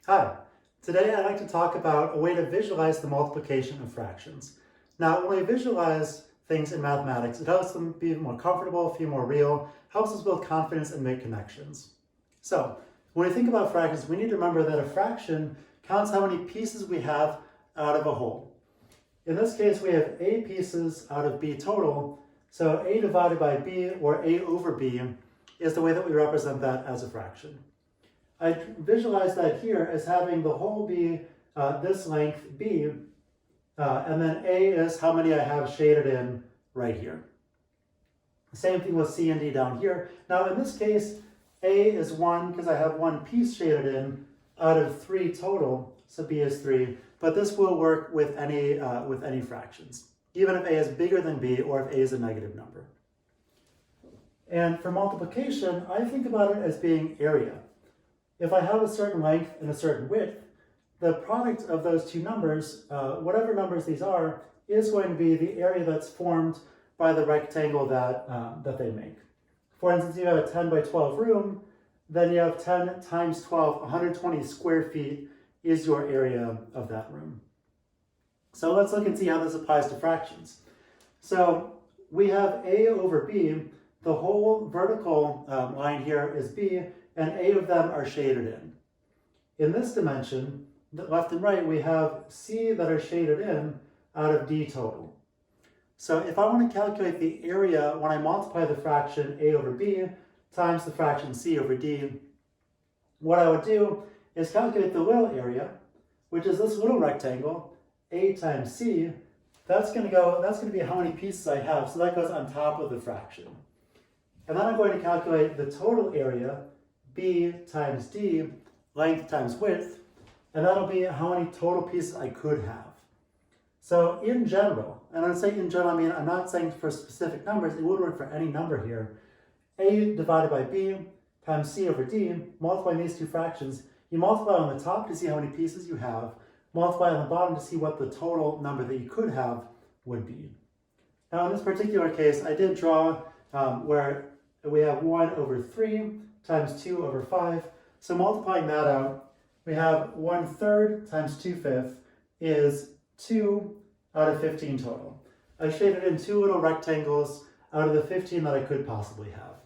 Hi, today I'd like to talk about a way to visualize the multiplication of fractions. Now, when we visualize things in mathematics, it helps them be more comfortable, feel more real, helps us build confidence and make connections. So, when we think about fractions, we need to remember that a fraction counts how many pieces we have out of a whole. In this case, we have A pieces out of B total, so A divided by B, or A over B, is the way that we represent that as a fraction. I visualize that here as having the whole be this length B, and then A is how many I have shaded in right here. Same thing with C and D down here. Now in this case, A is 1 because I have one piece shaded in out of 3 total, so B is 3, but this will work with any fractions, even if A is bigger than B or if A is a negative number. And for multiplication, I think about it as being area. If I have a certain length and a certain width, the product of those two numbers, whatever numbers these are, is going to be the area that's formed by the rectangle that they make. For instance, you have a 10 by 12 room, then you have 10 times 12, 120 square feet is your area of that room. So let's look and see how this applies to fractions. So we have A over B, the whole vertical line here is B, and 8 of them are shaded in. In this dimension, left and right, we have C that are shaded in out of D total. So if I want to calculate the area when I multiply the fraction A over B times the fraction C over D, what I would do is calculate the little area, which is this little rectangle, A times C. That's going to be how many pieces I have, so that goes on top of the fraction. And then I'm going to calculate the total area, B times D, length times width, and that'll be how many total pieces I could have. So in general, and when I say in general, I mean I'm not saying for specific numbers, it would work for any number here. A divided by B times C over D, multiplying these two fractions, you multiply on the top to see how many pieces you have, multiply on the bottom to see what the total number that you could have would be. Now in this particular case, I did draw where we have 1 over 3 times 2 over 5. So multiplying that out, we have 1/3 times 2/5 is 2 out of 15 total. I shaded in 2 little rectangles out of the 15 that I could possibly have.